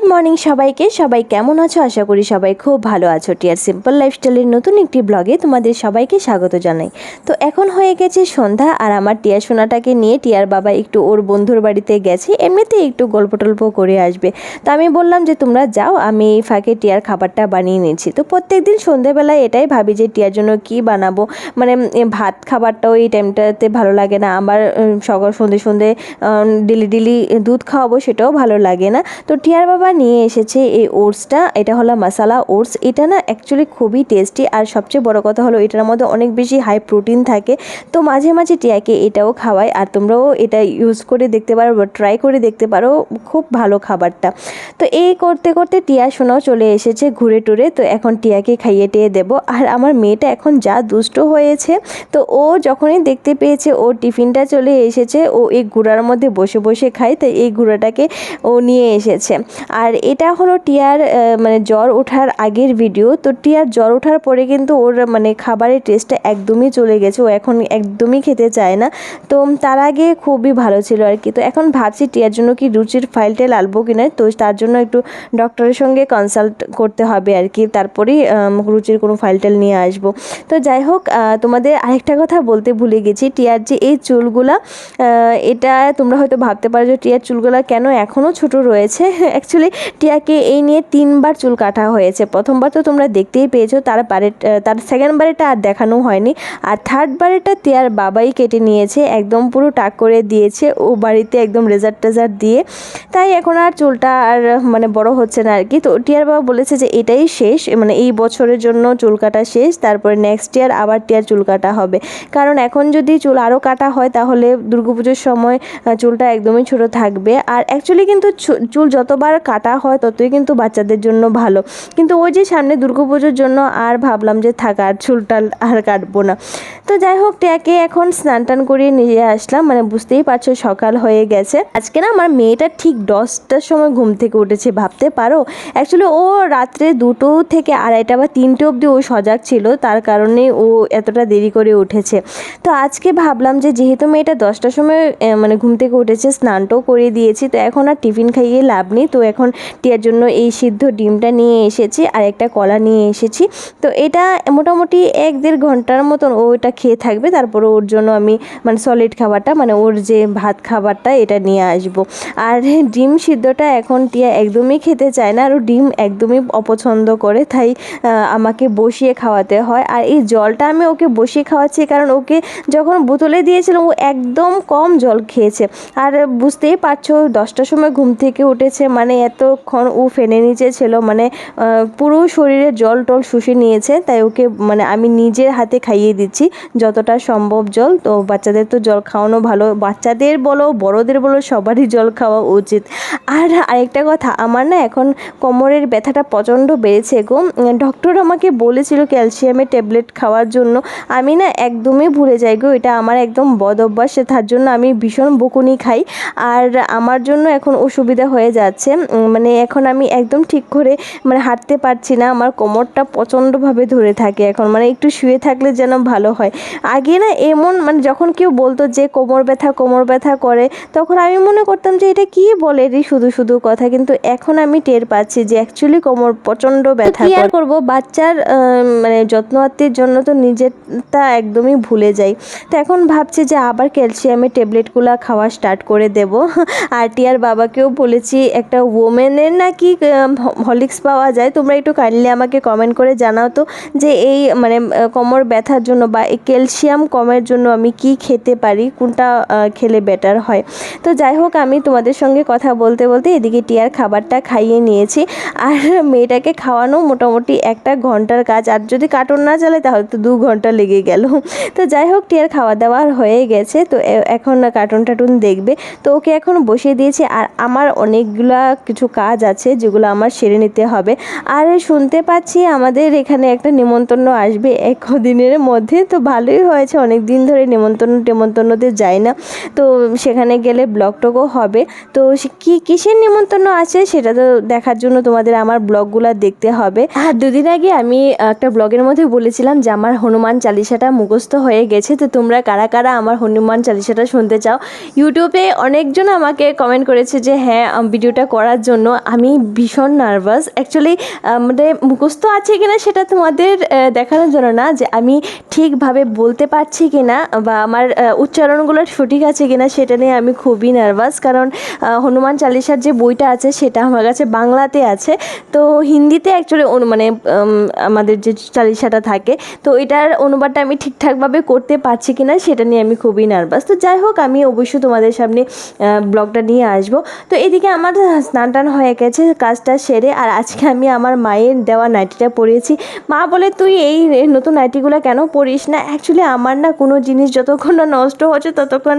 Morning সবাইকে। সবাই কেমন আছো? আশা করি সবাই খুব ভালো আছো। টিয়ার সিম্পল লাইফস্টাইলের নতুন একটি ব্লগে তোমাদের সবাইকে স্বাগত জানাই। তো এখন হয়ে গেছে সন্ধ্যা, আর আমার টিয়া সোনাটাকে নিয়ে টিয়ার বাবা একটু ওর বন্ধুর বাড়িতে গেছে, এমনিতেই একটু গল্প টল্প করে আসবে। তো আমি বললাম যে তোমরা যাও, আমি এই ফাঁকে টিয়ার খাবারটা বানিয়ে নিচ্ছি। তো প্রত্যেকদিন সন্ধ্যেবেলায় এটাই ভাবি যে টিয়ার জন্য কি বানাবো, মানে ভাত খাবারটাও এই টাইমটাতে ভালো লাগে না আমার। সকাল সন্ধে ডেলি দুধ খাওয়াবো সেটাও ভালো লাগে না। তো টিয়ার বাবা নিয়ে এসেছে এই ওটসটা, এটা হলো মশালা ওটস। এটা না অ্যাকচুয়ালি খুবই টেস্টি, আর সবচেয়ে বড় কথা হলো এটার মধ্যে অনেক বেশি হাই প্রোটিন থাকে। তো মাঝে মাঝে টিয়াকে এটাও খাওয়াই, আর তোমরাও এটা ইউজ করে দেখতে পারো বা ট্রাই করে দেখতে পারো, খুব ভালো খাবারটা। তো এই করতে করতে টিয়া সোনাও চলে এসেছে ঘুরে টুরে। তো এখন টিয়াকে খাইয়ে টিয়ে দেবো। আর আমার মেয়েটা এখন যা দুষ্ট হয়েছে, তো ও যখনই দেখতে পেয়েছে ওর টিফিনটা চলে এসেছে, ও এই গুঁড়ার মধ্যে বসে বসে খায়, তাই এই গুঁড়াটাকে ও নিয়ে এসেছে। আর এটা হলো টিয়ার মানে জ্বর ওঠার আগের ভিডিও। তো টিয়ার জ্বর ওঠার পরে কিন্তু ওর মানে খাবারের টেস্টটা একদমই চলে গেছে, ও এখন একদমই খেতে চায় না। তো তার আগে খুবই ভালো ছিল আর কি। তো এখন ভাবছি টিয়ার জন্য কি রুচির ফাইলটা আনবো কিনা, তো তার জন্য একটু ডক্টরের সঙ্গে কনসাল্ট করতে হবে আর কি, তারপরেই রুচির কোনো ফাইলটাল নিয়ে আসবো। তো যাই হোক, তোমাদের আরেকটা কথা বলতে ভুলে গেছি, টিয়ার যে এই চুলগুলা, এটা তোমরা হয়তো ভাবতে পারো যে টিয়ার চুলগুলা কেন এখনও ছোট রয়েছে। অ্যাকচুয়ালি টিয়াকে এই নিয়ে 3বার চুল কাটা হয়েছে। প্রথমবার তো তোমরা দেখতেই পেয়েছো, তার সেকেন্ডবারেটা আর দেখানো হয়নি, আর থার্ডবারেটা টিয়ার বাবাই কেটে নিয়েছে, একদম পুরো টাক করে দিয়েছে ও বাড়িতে একদম রেজার টেজার দিয়ে। তাই এখন আর চুলটা আর মানে বড় হচ্ছে না আর কি। তো টিয়ার বাবা বলেছে যে এটাই শেষ, মানে এই বছরের জন্য চুল কাটা শেষ, তারপরে নেক্সট ইয়ার আবার টিয়ার চুল কাটা হবে। কারণ এখন যদি চুল আরও কাটা হয় তাহলে দুর্গাপুজোর সময় চুলটা একদমই ছোট থাকবে। আর অ্যাকচুয়ালি কিন্তু চুল যতবার কাটা হয় ততই কিন্তু বাচ্চাদের জন্য ভালো। কিন্তু ওই যে সামনে দুর্গাপুজোর জন্য আর ভাবলাম যে থাক, আর চুলটা আর কাটবো না। তো যাই হোক, টিয়াকে এখন স্নান টান করিয়ে নিয়ে আসলাম, মানে বুঝতেই পারছো সকাল হয়ে গেছে। আজকে না আমার মেয়েটা ঠিক 10টার সময় ঘুম থেকে উঠেছে, ভাবতে পারো। অ্যাকচুয়ালি ও রাত্রে 2টো থেকে 2:30 বা 3টে অবধি ও সজাগ ছিল, তার কারণে ও এতটা দেরি করে উঠেছে। তো আজকে ভাবলাম যে যেহেতু মেয়েটা 10টার সময় মানে ঘুম থেকে উঠেছে, স্নানটাও করিয়ে দিয়েছি, তো এখন আর টিফিন খাইয়ে লাভ নেই। তো এখন টিয়ার জন্য এই সিদ্ধ ডিমটা নিয়ে এসেছি, আর একটা কলা নিয়ে এসেছি। তো এটা মোটামুটি 1-1.5 ঘন্টার মতন ও এটা খেয়ে থাকবে, তারপরে ওর জন্য আমি মানে সলিড খাবারটা, মানে ওর যে ভাত খাবারটা এটা নিয়ে আসবো। আর ডিম সিদ্ধটা এখন টিয়া একদমই খেতে চায় না, আর ও ডিম একদমই অপছন্দ করে, তাই আমাকে বসিয়ে খাওয়াতে হয়। আর এই জলটা আমি ওকে বসিয়ে খাওয়াচ্ছি, কারণ ওকে যখন বোতলে দিয়েছিলাম ও একদম কম জল খেয়েছে। আর বুঝতেই পারছো 10টার সময় ঘুম থেকে উঠেছে, মানে এতক্ষণ ও ফেনে নিচে ছিল, মানে পুরো শরীরে জল টল শুষে নিয়েছে। তাই ওকে মানে আমি নিজের হাতে খাইয়ে দিচ্ছি যতটা সম্ভব জল। তো বাচ্চাদের তো জল খাওয়ানো ভালো, বাচ্চাদের বলো বড়োদের বলো সবারই জল খাওয়া উচিত। আর আরেকটা কথা, আমার না এখন কোমরের ব্যথাটা প্রচণ্ড বেড়েছে গো। ডক্টর আমাকে বলেছিল ক্যালসিয়ামের ট্যাবলেট খাওয়ার জন্য, আমি না একদমই ভুলে যাই গো, এটা আমার একদম বদ অভ্যাস। তার জন্য আমি ভীষণ বকুনি খাই, আর আমার জন্য এখন অসুবিধা হয়ে যাচ্ছে। মানে এখন আমি একদম ঠিক করে মানে হাঁটতে পারছি না, আমার কোমরটা প্রচণ্ডভাবে ধরে থাকে এখন, মানে একটু শুয়ে থাকলে যেন ভালো হয়। আগে না এমন মানে যখন কেউ বলতো যে কোমর ব্যথা করে, তখন আমি মনে করতাম যে এটা কি বলে রে শুধু শুধু কথা, কিন্তু এখন আমি টের পাচ্ছি যে অ্যাকচুয়ালি কোমর প্রচণ্ড ব্যথা করে। কি আর করবো, বাচ্চার মানে যত্নআত্তির জন্য তো নিজেরটা একদমই ভুলে যাই। তো এখন ভাবছি যে আবার ক্যালসিয়ামের ট্যাবলেটগুলো খাওয়া স্টার্ট করে দেব। আর টিয়ার বাবাকেও বলেছি একটা ওমেনের নাকি হরলিক্স পাওয়া যায়, তোমরা একটু কাইন্ডলি আমাকে কমেন্ট করে জানাও তো যে এই মানে কোমর ব্যথার জন্য বা এই ক্যালসিয়াম কমের জন্য আমি কি খেতে পারি, কোনটা খেলে বেটার হয়। তো যাই হোক, আমি তোমাদের সঙ্গে কথা বলতে বলতে এদিকে টিয়ার খাবারটা খাইয়ে নিয়েছি, আর মেয়েটাকে খাওয়ানো মোটামুটি 1 ঘন্টার কাজ, আর যদি কার্টুন না চালায় তাহলে তো 2 ঘন্টা লেগে গেল। তো যাই হোক, টিয়ার খাওয়া দাওয়া হয়ে গেছে, তো এখন কার্টুন টার্টুন দেখবে। তো ওকে এখন বসিয়ে দিয়েছি, আর আমার অনেকগুলা কিছু কাজ আছে যেগুলো আমার সেরে নিতে হবে। আর শুনতে পাচ্ছি আমাদের এখানে একটা নিমন্ত্রণ আসবে একদিনের মধ্যে, তো ভালোই হয়েছে, অনেক দিন ধরে নিমন্ত্রণতে যাই না, তো সেখানে গেলে ব্লগ টগও হবে। তো কিসের নিমন্ত্রণ আছে সেটা তো দেখার জন্য তোমাদের আমার ব্লগগুলো দেখতে হবে। আর 2 দিন আগে আমি একটা ব্লগের মধ্যে বলেছিলাম যে আমার হনুমান চালিসাটা মুখস্থ হয়ে গেছে। তো তোমরা কারা কারা আমার হনুমান চালিসাটা শুনতে চাও, ইউটিউবে অনেকজন আমাকে কমেন্ট করেছে যে হ্যাঁ ভিডিওটা করার জন্য। জন্য আমি ভীষণ নার্ভাস। অ্যাকচুয়ালি মানে মুখস্থ আছে কিনা সেটা তোমাদের দেখানোর জন্য না, যে আমি ঠিকভাবে বলতে পারছি কিনা বা আমার উচ্চারণগুলো সঠিক আছে কিনা সেটা নিয়ে আমি খুবই নার্ভাস। কারণ হনুমান চালিসার যে বইটা আছে সেটা আমার কাছে বাংলাতে আছে, তো হিন্দিতে অ্যাকচুয়ালি মানে আমাদের যে চালিসাটা থাকে, তো এটার অনুবাদটা আমি ঠিকঠাকভাবে করতে পারছি কিনা সেটা নিয়ে আমি খুবই নার্ভাস। তো যাই হোক, আমি অবশ্যই তোমাদের সামনে ব্লগটা নিয়ে আসবো। তো এদিকে আমার স্নান টান হয়ে গেছে, কাজটা সেরে, আর আজকে আমি আমার মায়ের দেওয়া নাইটিটা পরিয়েছি। মা বলে তুই এই নতুন নাইটিগুলো কেন পরিস না? অ্যাকচুয়ালি আমার না কোনো জিনিস যতক্ষণ না নষ্ট হচ্ছে ততক্ষণ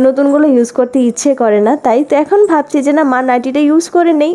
নতুনগুলো ইউজ করতে ইচ্ছে করে না, তাই তো এখন ভাবছি যে না, মা নাইটিটা ইউজ করে নেই।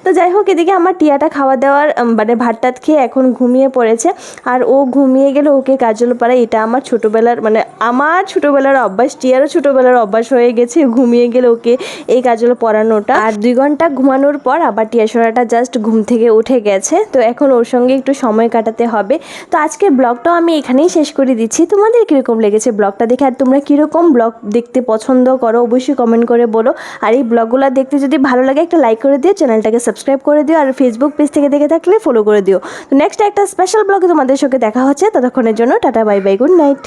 তো যাই হোক, এদিকে আমার টিয়াটা খাওয়া দাওয়ার মানে ভাত টাত খেয়ে এখন ঘুমিয়ে পড়েছে। আর ও ঘুমিয়ে গেলে ওকে কাজল পাড়ায়, এটা আমার ছোটোবেলার মানে আমার ছোটোবেলার অভ্যাস, টিয়ারও ছোটোবেলার অভ্যাস হয়ে গেছে ঘুমিয়ে গেলে ওকে এই কাজল পরানোটা। আর 2 ঘন্টা ঘুমানোর পর আবার টিয়া সোনাটা জাস্ট ঘুম থেকে উঠে গেছে, তো এখন ওর সঙ্গে একটু সময় কাটাতে হবে। তো আজকে ব্লগটাও আমি এখানেই শেষ করে দিচ্ছি। তোমাদের কীরকম লেগেছে ব্লগটা দেখে, আর তোমরা কীরকম ব্লগ দেখতে পছন্দ করো অবশ্যই কমেন্ট করে বলো। আর এই ব্লগগুলো দেখতে যদি ভালো লাগে একটা লাইক করে দিও, চ্যানেলটাকে সাবস্ক্রাইব করে দিও, আর ফেসবুক পেজ থেকে দেখে থাকলে ফলো করে দিও। তো নেক্সট একটা স্পেশাল ব্লগে তোমাদের সঙ্গে দেখা হচ্ছে, ততক্ষণের জন্য tata, bye bye, good night.